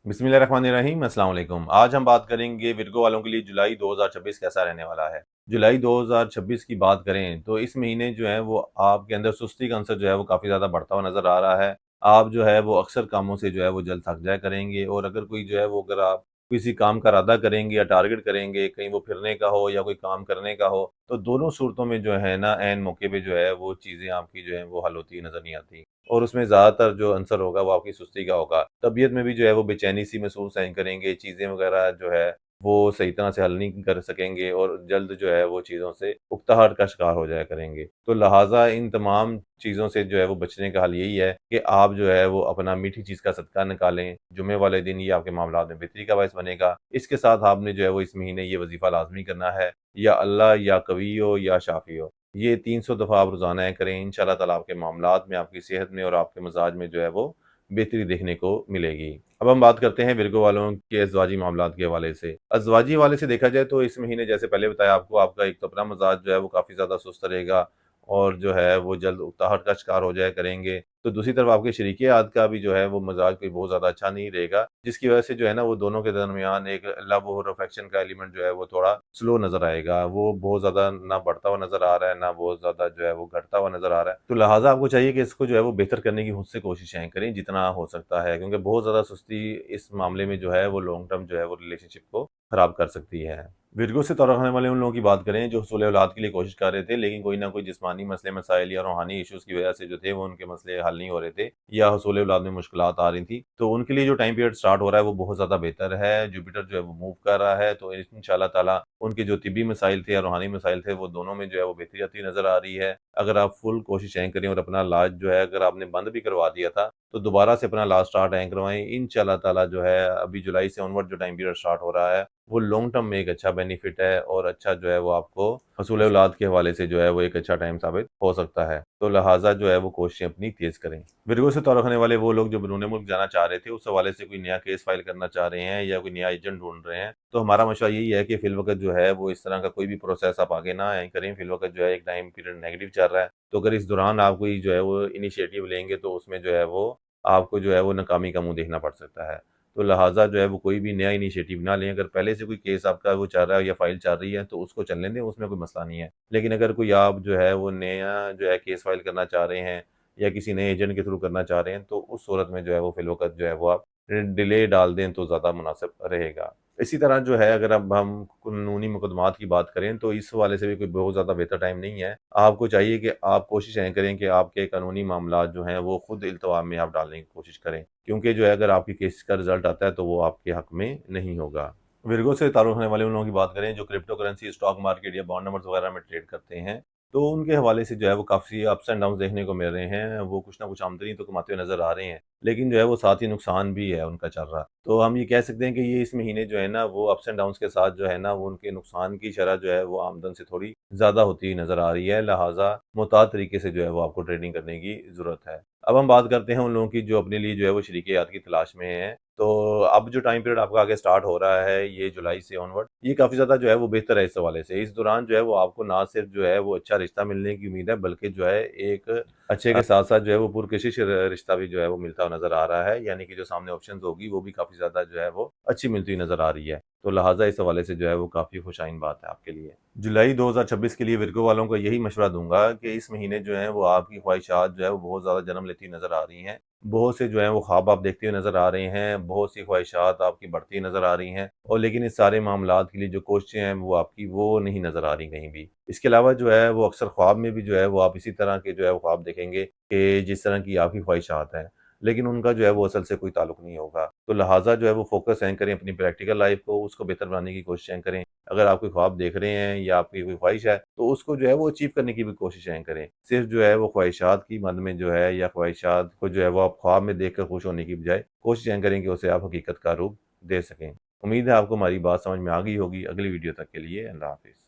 बिस्मिल्लाहिर्रहमानिर्रहीम अस्सलाम वालेकुम। आज हम बात करेंगे विर्गो वालों के लिए जुलाई 2026 कैसा रहने वाला है। जुलाई 2026 की बात करें तो इस महीने जो है वो आपके अंदर सुस्ती का अंसर जो है वो काफ़ी ज़्यादा बढ़ता हुआ नज़र आ रहा है। आप जो है वो अक्सर कामों से जो है वो जल्द थक जाया करेंगे और अगर कोई जो है वो अगर आप किसी काम का इरादा करेंगे या टारगेट करेंगे, कहीं वो फिरने का हो या कोई काम करने का हो, तो दोनों सूरतों में जो है ना ऐन मौके पे जो है वो चीज़ें आपकी जो है वो हल होती नज़र नहीं आती। और उसमें ज़्यादातर जो आंसर होगा वो आपकी सुस्ती का होगा। तबीयत में भी जो है वो बेचैनी-सी महसूस नहीं करेंगे, चीज़ें वग़ैरह जो है वो सही तरह से हल नहीं कर सकेंगे और जल्द जो है वो चीज़ों से उकताहट का शिकार हो जाया करेंगे। तो लिहाज़ा इन तमाम चीज़ों से जो है वो बचने का हल यही है कि आप जो है वो अपना मीठी चीज़ का सदका निकालें। जुम्मे वाले दिन ये आपके मामलात में बेहतरी का बायस बनेगा। इसके साथ आपने जो है वो इस महीने ये वज़ीफ़ा लाज़मी करना है, या अल्लाह या कवियो या शाफ़ियो। ये 300 दफ़ा आप रोज़ाना करें, इंशाअल्लाह ताला आपके मामलात में, आपकी सेहत में और आपके मिज़ाज में जो है वो बेहतरी देखने को मिलेगी। अब हम बात करते हैं विर्गो वालों के अज़वाजी मामलात के हवाले से। अज़वाजी हवाले से देखा जाए तो इस महीने जैसे पहले बताया आपको, आपका एक तो अपना मिज़ाज जो है वो काफ़ी ज़्यादा सुस्त रहेगा और जो है वो जल्द उकताहट का शिकार हो जाया करेंगे। तो दूसरी तरफ आपके शरीके-ए-हयात का भी जो है वो मिज़ाज कोई बहुत ज़्यादा अच्छा नहीं रहेगा, जिसकी वज़ह से जो है ना वो दोनों के दरमियान एक लव और अफ़ेक्शन का एलिमेंट जो है वो थोड़ा स्लो नज़र आएगा। वो बहुत ज़्यादा ना बढ़ता हुआ नज़र आ रहा है, ना बहुत ज़्यादा जो है वो घटता हुआ नज़र आ रहा है। तो लिहाज़ा आपको चाहिए कि इसको जो है वो बेहतर करने की खुद से कोशिशें करें जितना हो सकता है, क्योंकि बहुत ज़्यादा सुस्ती इस मामले में जो है वो लॉन्ग टर्म जो है वो रिलेशनशिप को ख़राब कर सकती है। विरगो से ताल्लुक़ रखने वाले उन लोगों की बात करें जो हुसूल औलाद के लिए कोशिश कर रहे थे, लेकिन कोई ना कोई जिस्मानी मसले मसाइल या रूहानी इश्यूज़ की वजह से जो थे वो उनके मसले हल नहीं हो रहे थे या हुसूल औलाद में मुश्किलात आ रही थी। तो उनके लिए जो टाइम पीरियड स्टार्ट हो रहा है वो बहुत ज़्यादा बेहतर है। जुपिटर जो है वो मूव कर रहा है, तो इंशाअल्लाह ताला उनके जो तिब्बी मसाइल थे या रूहानी मसाइल थे वो दोनों में जो है वो बेहतरी आती नज़र आ रही है। अगर आप फुल कोशिशें करें और अपना इलाज जो है अगर आपने बंद भी करवा दिया था, तो दोबारा से अपना इलाज स्टार्ट करवाएँ। इंशाअल्लाह ताला जो है अभी जुलाई से ऑनवर्ड जो टाइम पीरियड स्टार्ट हो रहा है, वो लॉन्ग टर्म में एक अच्छा बेनिफिट है और अच्छा जो है वो आपको हसूल औलाद के हवाले से जो है वो एक अच्छा टाइम साबित हो सकता है। तो लिहाज़ा जो है वो कोशिशें अपनी तेज़ करें। विरगो से ताल्लुक़ रखने वाले वो लोग जो बैरून मुल्क जाना चाह रहे थे, उस हवाले से कोई नया केस फाइल करना चाह रहे हैं या कोई नया एजेंट ढूँढ रहे हैं, तो हमारा मशवरा यही है कि फ़िलवक़्त जो है वो इस तरह का कोई भी प्रोसेस आप आगे ना करें। फ़िलवक़्त जो है एक टाइम पीरियड नेगेटिव चल रहा है, तो अगर इस दौरान आप कोई जो है वो इनिशिएटिव लेंगे तो उसमें जो है वो आपको जो है वो नाकामी का मुँह देखना पड़ सकता है। तो लिहाज़ा जो है वो कोई भी नया इनिशिएटिव ना लें। अगर पहले से कोई केस आपका वो चल रहा है या फाइल चल रही है तो उसको चलने दें, उसमें कोई मसला नहीं है। लेकिन अगर कोई आप जो है वो नया जो है केस फाइल करना चाह रहे हैं या किसी नए एजेंट के थ्रू करना चाह रहे हैं, तो उस सूरत में जो है वो फ़िलवक़्त जो है वो आप डिले डाल दें तो ज़्यादा मुनासिब रहेगा। इसी तरह जो है अगर अब हम कानूनी मुकदमात की बात करें तो इस हवाले से भी कोई बहुत ज़्यादा बेहतर टाइम नहीं है। आपको चाहिए कि आप कोशिशें करें कि आपके कानूनी मामलात जो हैं वो खुद इल्तवा में आप डालने की कोशिश करें। क्योंकि जो है अगर आपके केस का रिज़ल्ट आता है तो वो आपके हक़ में नहीं होगा। विरगो से ताल्लुक़ रखने वाले उन लोगों की बात करें जो क्रिप्टो करेंसी, स्टॉक मार्केट या बॉन्ड नंबर्स वग़ैरह में ट्रेड करते हैं, तो उनके हवाले से जो है वो काफ़ी अप्स एंड डाउन्स देखने को मिल रहे हैं। वो कुछ ना कुछ आमदनी तो कमाते हुए नज़र आ रहे हैं, लेकिन जो है वो साथ ही नुकसान भी है उनका चल रहा। तो हम ये कह सकते हैं कि ये इस महीने जो है ना वो अप्स एंड डाउन्स के साथ जो है ना वो उनके नुकसान की शरह जो है वो आमदन से थोड़ी ज़्यादा होती हुई नज़र आ रही है। लिहाज़ा मुहतात तरीके से जो है वो आपको ट्रेडिंग करने की ज़रूरत है। अब हम बात करते हैं उन लोगों की जो अपने लिए जो है वो शरीके-हयात की तलाश में हैं। तो अब जो टाइम पीरियड आपका आगे स्टार्ट हो रहा है ये जुलाई से ऑनवर्ड, ये काफ़ी ज़्यादा जो है वो बेहतर है इस हवाले से। इस दौरान जो है वो आपको ना सिर्फ जो है वो अच्छा रिश्ता मिलने की उम्मीद है, बल्कि जो है एक अच्छे के साथ-साथ जो है वो पुरकशिश रिश्ता भी जो है वो मिलता हुआ नज़र आ रहा है। यानी कि जो सामने ऑप्शंस होगी वो भी काफ़ी ज़्यादा जो है वो अच्छी मिलती हुई नज़र आ रही है। तो लिहाज़ा इस हवाले से जो है वो काफ़ी खुशाइन बात है आपके लिए। जुलाई 2026 के लिए विरगो वालों को यही मशवरा दूँगा कि इस महीने जो है वो आपकी ख्वाहिशात जो है वो बहुत ज़्यादा जन्म लेती नज़र आ रही हैं। बहुत से जो हैं वो ख्वाब आप देखते हुए नज़र आ रहे हैं, बहुत सी ख्वाहिशात आपकी बढ़ती नज़र आ रही हैं और लेकिन इस सारे मामलात के लिए जो कोशिशें हैं वो आपकी वो नहीं नज़र आ रही कहीं भी। इसके अलावा जो है वो अक्सर ख्वाब में भी जो है वो आप इसी तरह के जो है वो ख्वाब देखेंगे कि जिस तरह की आपकी ख्वाहिशात हैं, लेकिन उनका जो है वो असल से कोई ताल्लुक नहीं होगा। तो लिहाज़ा जो है वो फ़ोकस करें अपनी प्रैक्टिकल लाइफ़ को, उसको बेहतर बनाने की कोशिशें करें। अगर आप कोई ख्वाब देख रहे हैं या आपकी कोई ख्वाहिश है, तो उसको जो है वो अचीव करने की भी कोशिशें करें। सिर्फ़ जो है वो ख्वाहिशात की मद में जो है या ख्वाहिशात को जो है वो आप ख्वाब में देखकर खुश होने की बजाय कोशिशें करें कि उसे आप हकीकत का रूप दे सकें। उम्मीद है आपको हमारी बात समझ में आ गई होगी। अगली वीडियो तक के लिए अल्लाह हाफ़िज़।